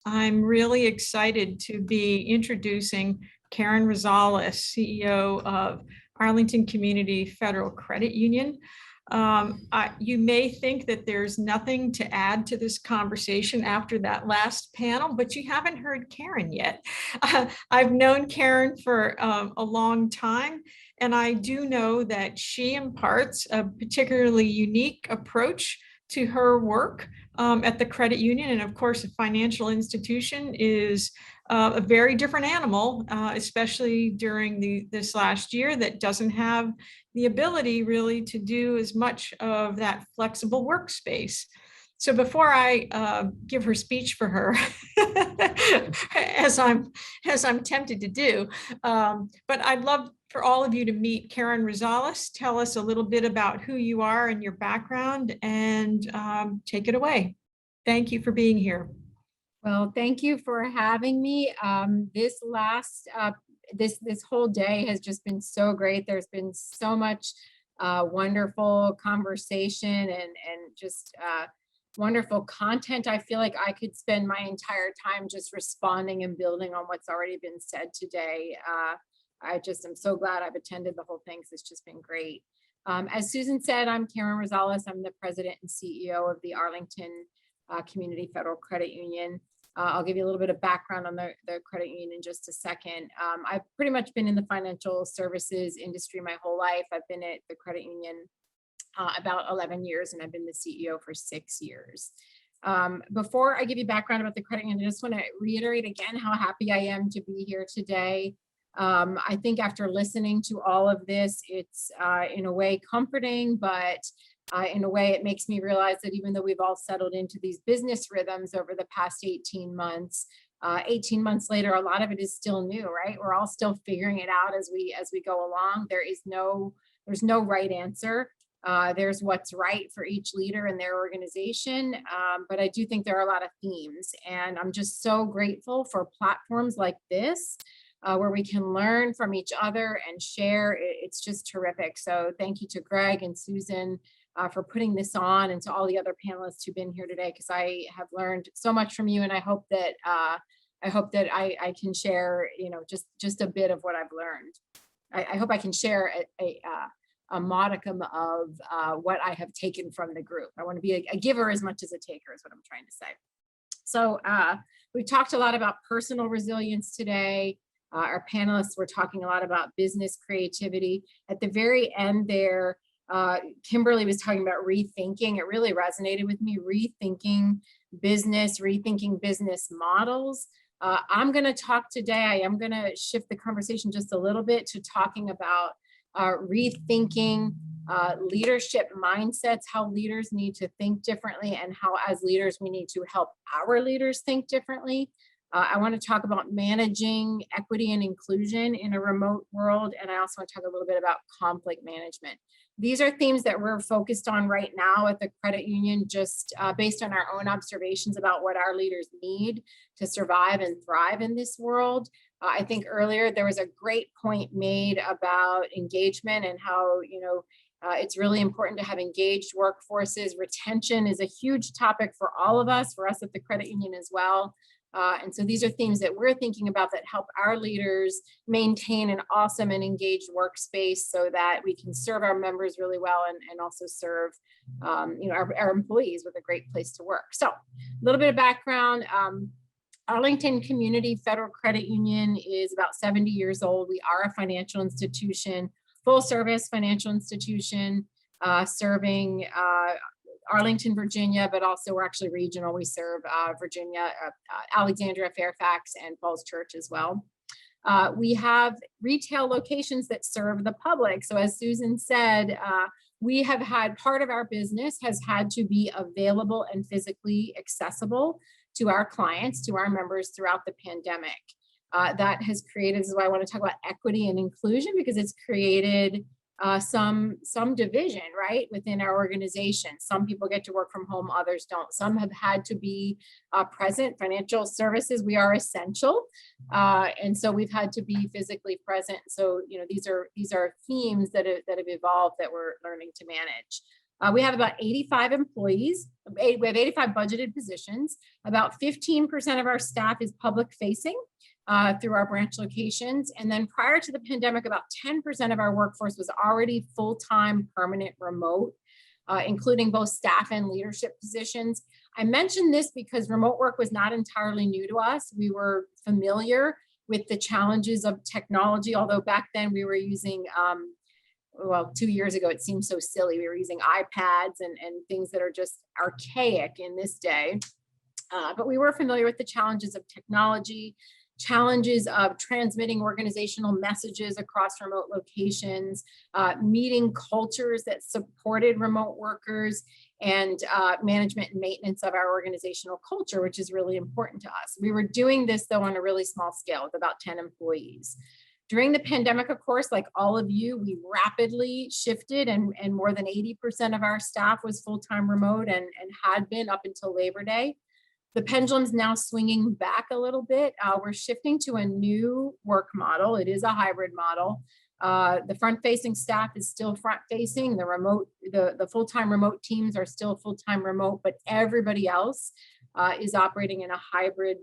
I'm really excited to be introducing Karen Rosales, CEO of Arlington Community Federal Credit Union. You may think that there's nothing to add to this conversation after that last panel, but you haven't heard Karen yet. I've known Karen for a long time, and I do know that she imparts a particularly unique approach to her work at the credit union. And of course, a financial institution is a very different animal, especially during this last year that doesn't have the ability really to do as much of that flexible workspace. So before I give her speech for her, as I'm tempted to do, but I'd love for all of you to meet Karen Rosales. Tell us a little bit about who you are and your background, and take it away. Thank you for being here. Well, thank you for having me. This whole day has just been so great. There's been so much wonderful conversation and just wonderful content. I feel like I could spend my entire time just responding and building on what's already been said today. I just am so glad I've attended the whole thing because it's just been great. As Susan said, I'm Karen Rosales. I'm the president and CEO of the Arlington Community Federal Credit Union. I'll give you a little bit of background on the credit union in just a second. I've pretty much been in the financial services industry my whole life. I've been at the credit union about 11 years, and I've been the CEO for 6 years. Before I give you background about the credit union, I just want to reiterate again how happy I am to be here today. I think after listening to all of this, it's in a way comforting, but in a way it makes me realize that even though we've all settled into these business rhythms over the past 18 months, 18 months later, a lot of it is still new, right? We're all still figuring it out as we go along. There's no right answer. There's what's right for each leader in their organization. But I do think there are a lot of themes, and I'm just so grateful for platforms like this, where we can learn from each other and share. It's just terrific. So thank you to Greg and Susan for putting this on, and to all the other panelists who've been here today, because I have learned so much from you, and I hope that I can share, just a bit of what I've learned. I hope I can share a modicum of what I have taken from the group. I want to be a giver as much as a taker is what I'm trying to say. So we talked a lot about personal resilience today. Our panelists were talking a lot about business creativity. At the very end there, Kimberly was talking about rethinking. It really resonated with me, rethinking business models. I'm going to talk today, I am going to shift the conversation just a little bit to talking about rethinking leadership mindsets, how leaders need to think differently, and how as leaders we need to help our leaders think differently. I want to talk about managing equity and inclusion in a remote world, and I also want to talk a little bit about conflict management. These are themes that we're focused on right now at the credit union, just based on our own observations about what our leaders need to survive and thrive in this world. I think earlier there was a great point made about engagement and how, it's really important to have engaged workforces. Retention is a huge topic for all of us, for us at the credit union as well. And so these are themes that we're thinking about that help our leaders maintain an awesome and engaged workspace so that we can serve our members really well and also serve our employees with a great place to work. So a little bit of background. Arlington Community Federal Credit Union is about 70 years old. We are a financial institution, full service financial institution, serving Arlington, Virginia, but also we're actually regional. We serve Virginia, Alexandria, Fairfax, and Falls Church as well. We have retail locations that serve the public. So as Susan said, we have had part of our business has had to be available and physically accessible to our clients, to our members throughout the pandemic. That has created, this is why I want to talk about equity and inclusion, because it's created some division, right, within our organization. Some people get to work from home, others don't. Some have had to be present. Financial services, we are essential, and so we've had to be physically present. So these are themes that have evolved that we're learning to manage. We have about 85 employees. We have 85 budgeted positions. About 15% of our staff is public facing through our branch locations. And then prior to the pandemic, about 10% of our workforce was already full-time permanent remote, including both staff and leadership positions. I mentioned this because remote work was not entirely new to us. We were familiar with the challenges of technology, although back then we were using, well, 2 years ago, it seemed so silly. We were using iPads and things that are just archaic in this day. But we were familiar with the challenges of technology, challenges of transmitting organizational messages across remote locations, meeting cultures that supported remote workers, and management and maintenance of our organizational culture, which is really important to us. We were doing this, though, on a really small scale with about 10 employees. During the pandemic, of course, like all of you, we rapidly shifted, and more than 80% of our staff was full-time remote and had been up until Labor Day. The pendulum's now swinging back a little bit. We're shifting to a new work model. It is a hybrid model. The front-facing staff is still front-facing. The full-time remote teams are still full-time remote, but everybody else is operating in a hybrid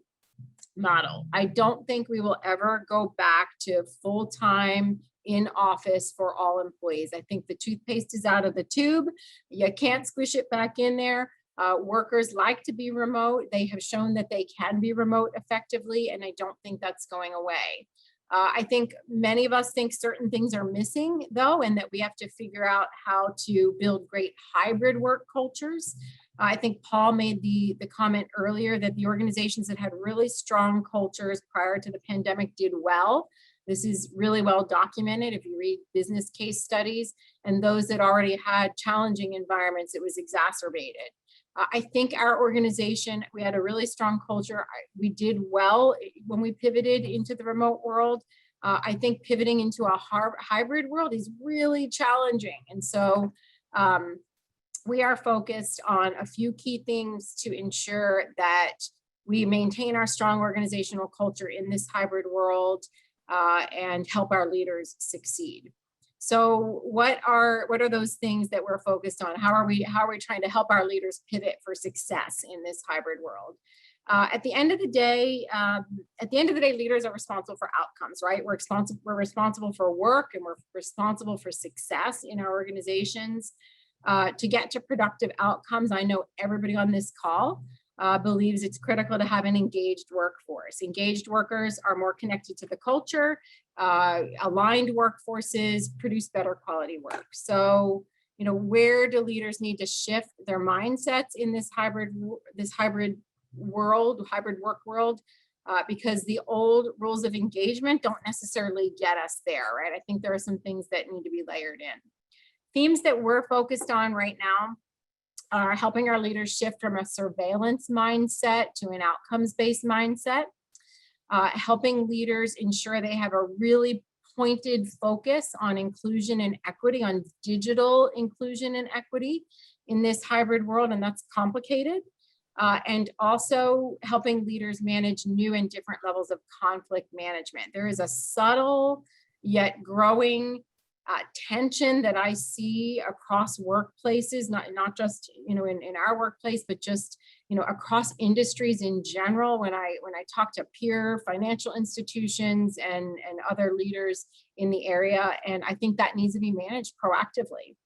model. I don't think we will ever go back to full-time in office for all employees. I think the toothpaste is out of the tube. You can't squish it back in there. Workers like to be remote. They have shown that they can be remote effectively, and I don't think that's going away. I think many of us think certain things are missing, though, and that we have to figure out how to build great hybrid work cultures. I think Paul made the comment earlier that the organizations that had really strong cultures prior to the pandemic did well. This is really well documented if you read business case studies, and those that already had challenging environments, it was exacerbated. I think our organization, we had a really strong culture. We did well when we pivoted into the remote world. I think pivoting into a hybrid world is really challenging. And so we are focused on a few key things to ensure that we maintain our strong organizational culture in this hybrid world and help our leaders succeed. So what are those things that we're focused on? How are we trying to help our leaders pivot for success in this hybrid world? At the end of the day, leaders are responsible for outcomes, right? We're responsible for work, and we're responsible for success in our organizations. To get to productive outcomes, I know everybody on this call believes it's critical to have an engaged workforce. Engaged workers are more connected to the culture. Aligned workforces produce better quality work. So, where do leaders need to shift their mindsets in this hybrid work world? Because the old rules of engagement don't necessarily get us there, right? I think there are some things that need to be layered in. Themes that we're focused on right now are helping our leaders shift from a surveillance mindset to an outcomes-based mindset, helping leaders ensure they have a really pointed focus on inclusion and equity, on digital inclusion and equity in this hybrid world, and that's complicated, and also helping leaders manage new and different levels of conflict management. There is a subtle yet growing tension that I see across workplaces, not just in our workplace, but just across industries in general. When I talk to peer financial institutions and other leaders in the area, and I think that needs to be managed proactively.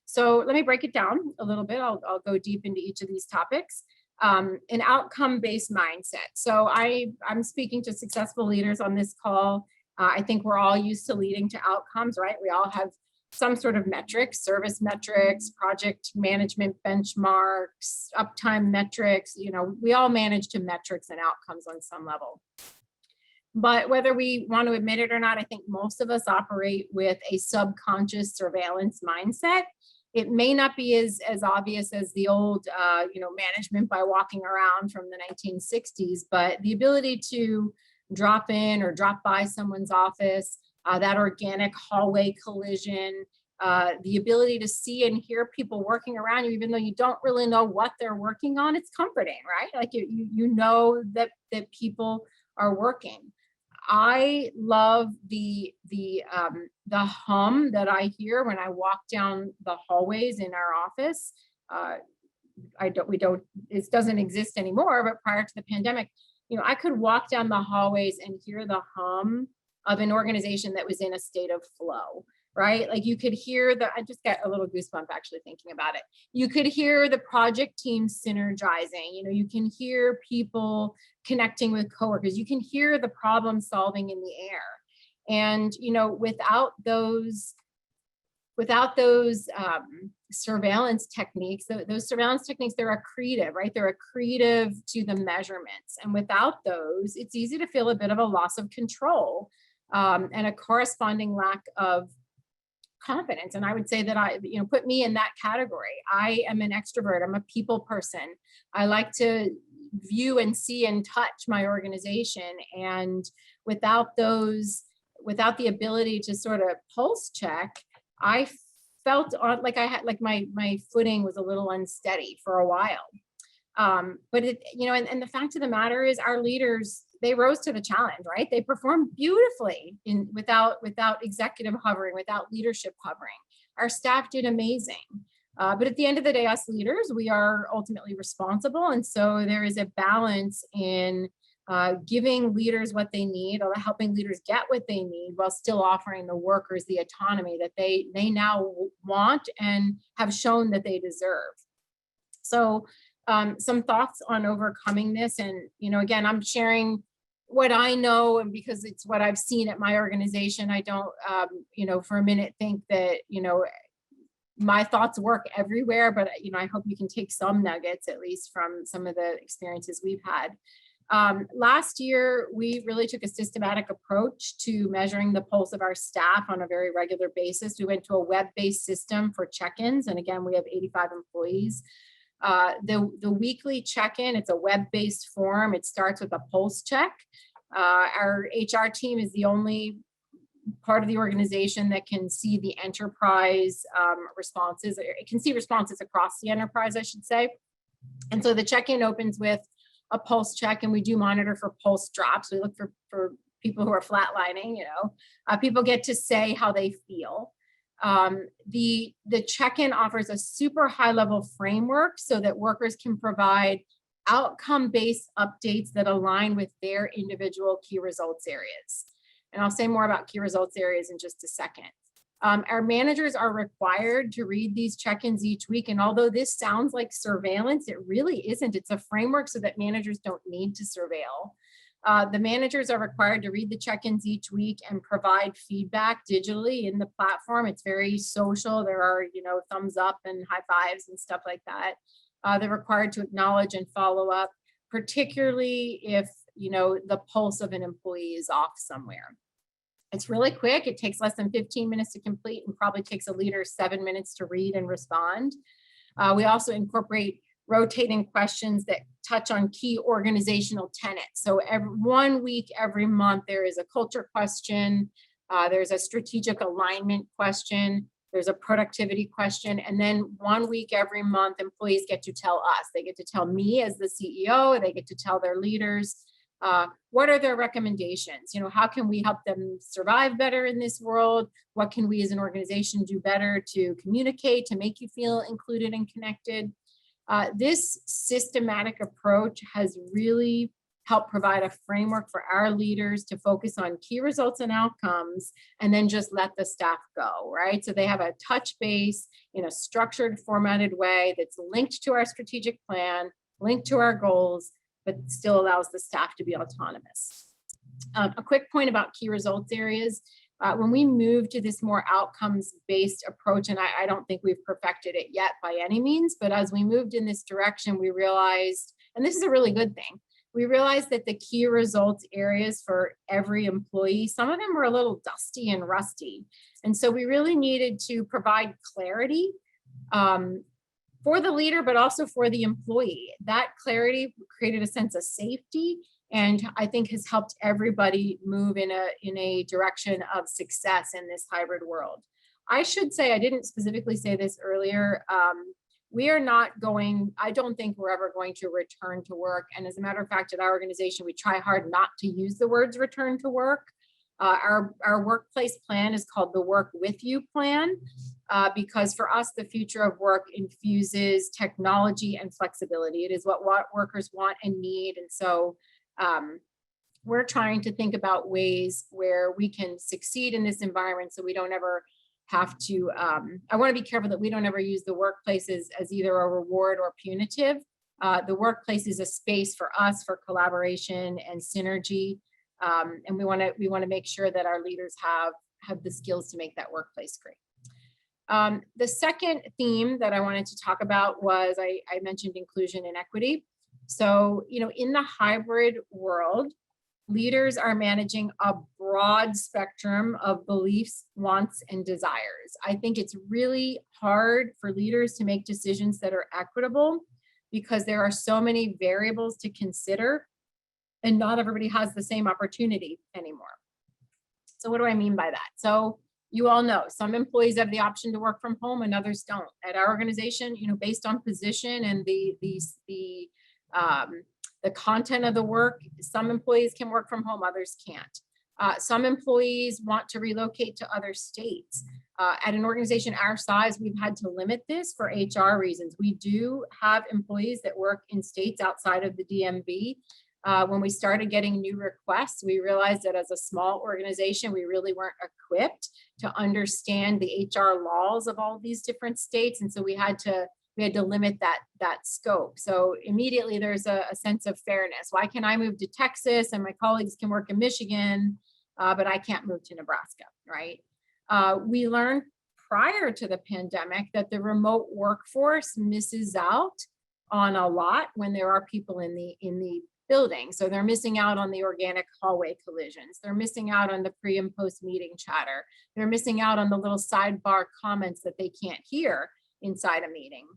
So let me break it down a little bit. I'll go deep into each of these topics. An outcome-based mindset. So I'm speaking to successful leaders on this call. I think we're all used to leading to outcomes, right? We all have some sort of metrics, service metrics, project management benchmarks, uptime metrics. We all manage to metrics and outcomes on some level. But whether we want to admit it or not, I think most of us operate with a subconscious surveillance mindset. It may not be as obvious as the old, management by walking around from the 1960s, but the ability to drop in or drop by someone's office, that organic hallway collision, the ability to see and hear people working around you, even though you don't really know what they're working on, it's comforting, right? Like you know that people are working. I love the hum that I hear when I walk down the hallways in our office. It doesn't exist anymore, but prior to the pandemic, I could walk down the hallways and hear the hum of an organization that was in a state of flow, right? Like you could hear I just got a little goosebump actually thinking about it. You could hear the project teams synergizing, you can hear people connecting with coworkers, you can hear the problem solving in the air. And, without those surveillance techniques, those surveillance techniques, they're accretive, right? They're accretive to the measurements. And without those, it's easy to feel a bit of a loss of control and a corresponding lack of confidence. And I would say that put me in that category. I am an extrovert. I'm a people person. I like to view and see and touch my organization. And without the ability to sort of pulse check, I felt like my footing was a little unsteady for a while. But and the fact of the matter is our leaders, they rose to the challenge, right? They performed beautifully without executive hovering, without leadership hovering. Our staff did amazing. But at the end of the day, us leaders, we are ultimately responsible. And so there is a balance in giving leaders what they need, or helping leaders get what they need, while still offering the workers the autonomy that they now want and have shown that they deserve. So some thoughts on overcoming this. And, again, I'm sharing what I know, and because it's what I've seen at my organization. I don't, for a minute think that, my thoughts work everywhere, but, I hope you can take some nuggets, at least from some of the experiences we've had. Last year, we really took a systematic approach to measuring the pulse of our staff on a very regular basis. We went to a web-based system for check-ins. And again, we have 85 employees. The weekly check-in, it's a web-based form. It starts with a pulse check. Our HR team is the only part of the organization that can see the enterprise responses. It can see responses across the enterprise, I should say. And so the check-in opens with a pulse check, and we do monitor for pulse drops. We look for people who are flatlining, people get to say how they feel. The check-in offers a super high level framework so that workers can provide outcome-based updates that align with their individual key results areas. And I'll say more about key results areas in just a second. Our managers are required to read these check-ins each week. And although this sounds like surveillance, it really isn't. It's a framework so that managers don't need to surveil. The managers are required to read the check-ins each week and provide feedback digitally in the platform. It's very social. There are, thumbs up and high fives and stuff like that. They're required to acknowledge and follow up, particularly if, the pulse of an employee is off somewhere. It's really quick. It takes less than 15 minutes to complete and probably takes a leader 7 minutes to read and respond. We also incorporate rotating questions that touch on key organizational tenets. So every 1 week, every month, there is a culture question. There's a strategic alignment question. There's a productivity question. And then 1 week, every month, employees get to tell us. They get to tell me as the CEO. They get to tell their leaders. What are their recommendations? How can we help them survive better in this world? What can we as an organization do better to communicate, to make you feel included and connected? This systematic approach has really helped provide a framework for our leaders to focus on key results and outcomes, and then just let the staff go, right? So they have a touch base in a structured, formatted way that's linked to our strategic plan, linked to our goals, but still allows the staff to be autonomous. A quick point about key results areas. When we move to this more outcomes-based approach, and I don't think we've perfected it yet by any means, but as we moved in this direction, we realized, and this is a really good thing, we realized that the key results areas for every employee, some of them were a little dusty and rusty. And so we really needed to provide clarity for the leader, but also for the employee. That clarity created a sense of safety, and I think has helped everybody move in a direction of success in this hybrid world. I should say, I didn't specifically say this earlier, we are not going, I don't think we're ever going to return to work. And as a matter of fact, at our organization, we try hard not to use the words return to work. Our workplace plan is called the Work With You plan, because for us, the future of work infuses technology and flexibility. It is what workers want and need. And so we're trying to think about ways where we can succeed in this environment so we don't ever have to, I want to be careful that we don't ever use the workplace as either a reward or punitive. The workplace is a space for us for collaboration and synergy. And we want to make sure that our leaders have the skills to make that workplace great. The second theme that I wanted to talk about was I mentioned inclusion and equity. So, in the hybrid world, leaders are managing a broad spectrum of beliefs, wants, and desires. I think it's really hard for leaders to make decisions that are equitable because there are so many variables to consider, and not everybody has the same opportunity anymore. So what do I mean by that? So you all know some employees have the option to work from home and others don't. At our organization, based on position and the content of the work, some employees can work from home, others can't. Some employees want to relocate to other states. At an organization our size, we've had to limit this for HR reasons. We do have employees that work in states outside of the DMV. When we started getting new requests, we realized that as a small organization, we really weren't equipped to understand the HR laws of all these different states. And so we had to limit that scope. So immediately there's a sense of fairness. Why can I move to Texas and my colleagues can work in Michigan, but I can't move to Nebraska, right? We learned prior to the pandemic that the remote workforce misses out on a lot when there are people in the building. So they're missing out on the organic hallway collisions. They're missing out on the pre and post meeting chatter. They're missing out on the little sidebar comments that they can't hear inside a meeting.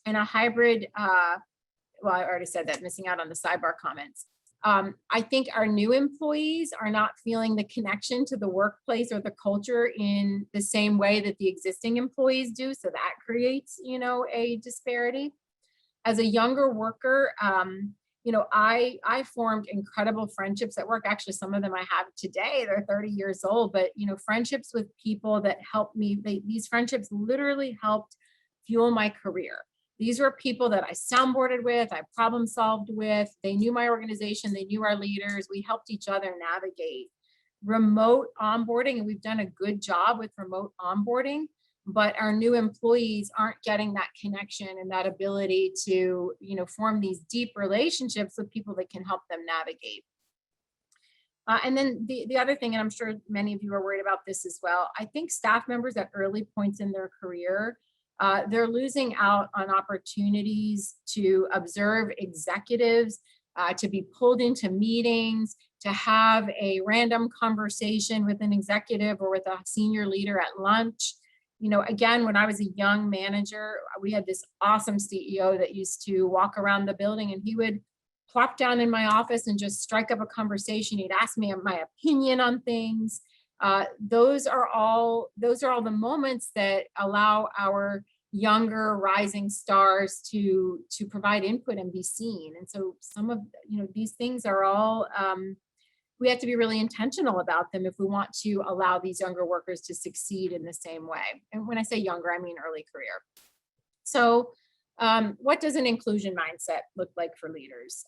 And a hybrid, well, I already said that, missing out on the sidebar comments. I think our new employees are not feeling the connection to the workplace or the culture in the same way that the existing employees do. So that creates, a disparity. As a younger worker, I formed incredible friendships at work. Actually, some of them I have today, they're 30 years old, but, friendships with people that helped me, these friendships literally helped fuel my career. These were people that I soundboarded with, I problem solved with, they knew my organization, they knew our leaders, we helped each other navigate remote onboarding, and we've done a good job with remote onboarding, but our new employees aren't getting that connection and that ability to, form these deep relationships with people that can help them navigate. And then the other thing, and I'm sure many of you are worried about this as well, I think staff members at early points in their career, they're losing out on opportunities to observe executives, to be pulled into meetings, to have a random conversation with an executive or with a senior leader at lunch. Again, when I was a young manager, we had this awesome CEO that used to walk around the building, and he would plop down in my office and just strike up a conversation. He'd ask me my opinion on things. Those are all the moments that allow our younger rising stars to provide input and be seen. And so some of these things are all we have to be really intentional about them if we want to allow these younger workers to succeed in the same way. And when I say younger, I mean early career. So what does an inclusion mindset look like for leaders?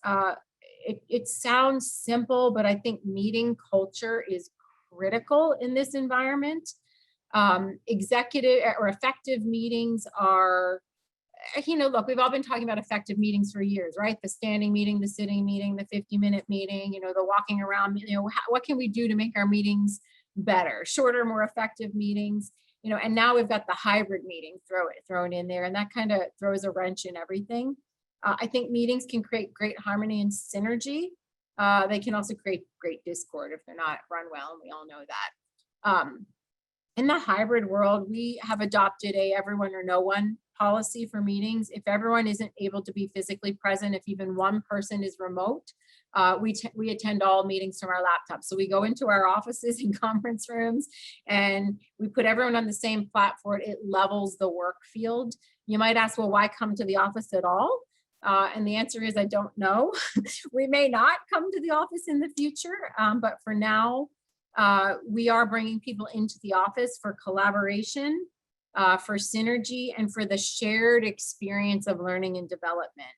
It sounds simple, but I think meeting culture is critical in this environment. Executive or effective meetings are, look, we've all been talking about effective meetings for years, right? The standing meeting, the sitting meeting, the 50-minute meeting, the walking around, what can we do to make our meetings better, shorter, more effective meetings, and now we've got the hybrid meeting thrown in there, and that kind of throws a wrench in everything. I think meetings can create great harmony and synergy. They can also create great discord if they're not run well, and we all know that. In the hybrid world, we have adopted a everyone or no one policy for meetings. If everyone isn't able to be physically present, if even one person is remote, we attend all meetings from our laptops. So we go into our offices and conference rooms and we put everyone on the same platform. It levels the work field. You might ask, well, why come to the office at all? And the answer is, I don't know. We may not come to the office in the future, but for now, we are bringing people into the office for collaboration, for synergy, and for the shared experience of learning and development.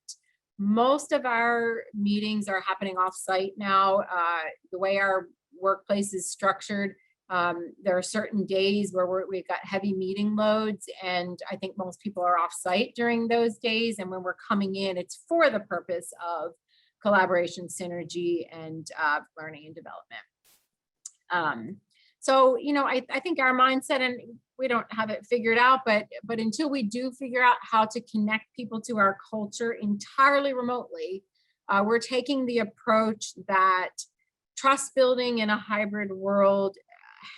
Most of our meetings are happening off-site now. The way our workplace is structured, there are certain days where we've got heavy meeting loads, and I think most people are off-site during those days. And when we're coming in, it's for the purpose of collaboration, synergy, and learning and development. So, you know, I think our mindset, and we don't have it figured out, but until we do figure out how to connect people to our culture entirely remotely, we're taking the approach that trust building in a hybrid world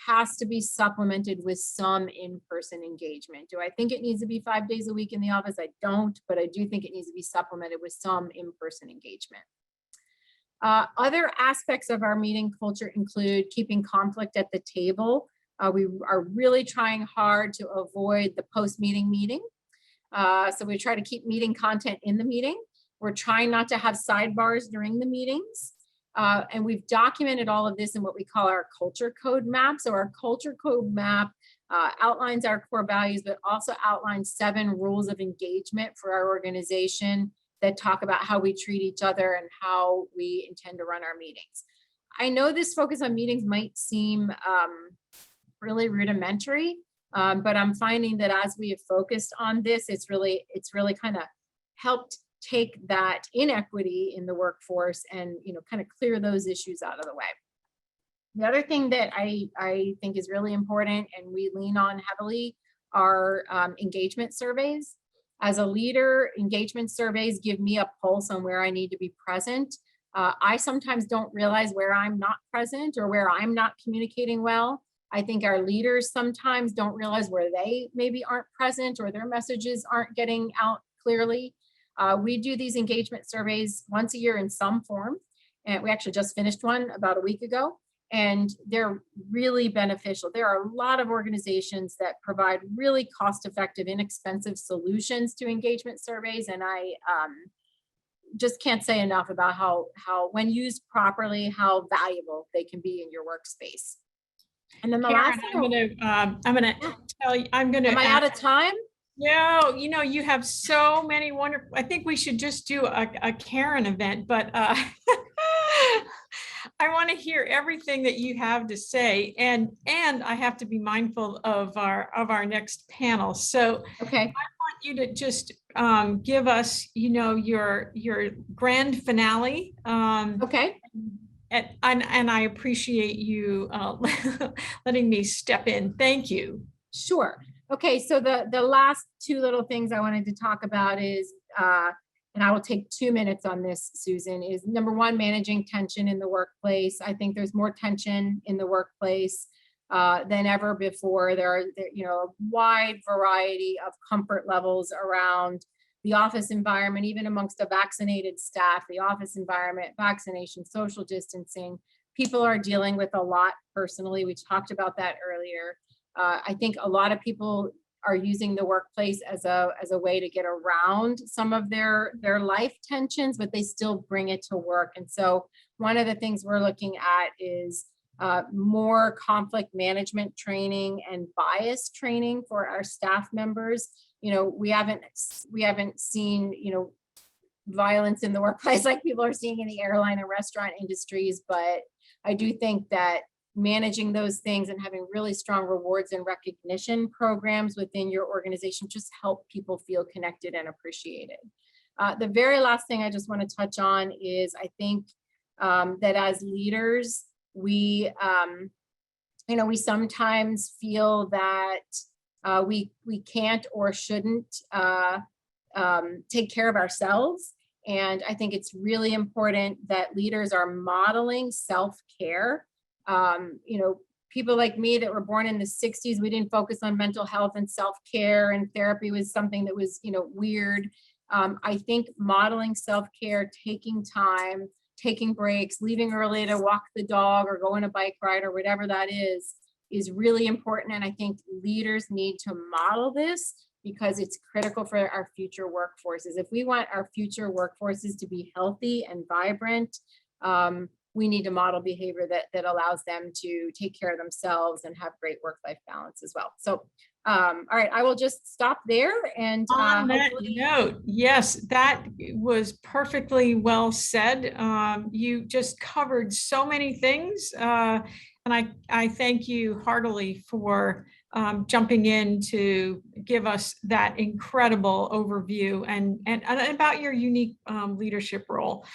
has to be supplemented with some in-person engagement. Do I think it needs to be 5 days a week in the office? I don't, but I do think it needs to be supplemented with some in-person engagement. Other aspects of our meeting culture include keeping conflict at the table. We are really trying hard to avoid the post-meeting meeting. So we try to keep meeting content in the meeting. We're trying not to have sidebars during the meetings. And we've documented all of this in what we call our culture code map. So our culture code map outlines our core values, but also outlines 7 rules of engagement for our organization that talk about how we treat each other and how we intend to run our meetings. I know this focus on meetings might seem really rudimentary, but I'm finding that as we have focused on this, it's really kind of helped take that inequity in the workforce and, you know, kind of clear those issues out of the way. The other thing that I think is really important and we lean on heavily are engagement surveys. As a leader, engagement surveys give me a pulse on where I need to be present. I sometimes don't realize where I'm not present or where I'm not communicating well. I think our leaders sometimes don't realize where they maybe aren't present or their messages aren't getting out clearly. We do these engagement surveys once a year in some form, and we actually just finished one about a week ago, and they're really beneficial. There are a lot of organizations that provide really cost-effective, inexpensive solutions to engagement surveys, and I just can't say enough about how when used properly, how valuable they can be in your workspace. And then the Karen, last thing I'm gonna tell you, I'm gonna. Am I out of time? No, you know, you have so many wonderful, I think we should just do a Karen event, but I want to hear everything that you have to say, and I have to be mindful of our next panel. So okay, I want you to just give us, you know, your grand finale. okay. And I appreciate you letting me step in. Thank you. Sure. Okay, so the last 2 little things I wanted to talk about is, and I will take 2 minutes on this, Susan, is number 1, managing tension in the workplace. I think there's more tension in the workplace than ever before. There are, you know, a wide variety of comfort levels around the office environment, even amongst a vaccinated staff, the office environment, vaccination, social distancing. People are dealing with a lot personally. We talked about that earlier. I think a lot of people are using the workplace as a way to get around some of their life tensions, but they still bring it to work. And so one of the things we're looking at is more conflict management training and bias training for our staff members. You know, we haven't seen, you know, violence in the workplace like people are seeing in the airline and restaurant industries, but I do think that managing those things and having really strong rewards and recognition programs within your organization just help people feel connected and appreciated. The very last thing I just want to touch on is I think that as leaders, we sometimes feel that we can't or shouldn't take care of ourselves. And I think it's really important that leaders are modeling self-care. You know, people like me that were born in the 60s, we didn't focus on mental health and self-care, and therapy was something that was, you know, weird. I think modeling self-care, taking time taking breaks, leaving early to walk the dog or go on a bike ride or whatever that is really important. And I think leaders need to model this because it's critical for our future workforces. If we want our future workforces to be healthy and vibrant, we need to model behavior that allows them to take care of themselves and have great work-life balance as well. So, all right, I will just stop there. And on that note, yes, that was perfectly well said. You just covered so many things, and I thank you heartily for jumping in to give us that incredible overview and about your unique leadership role.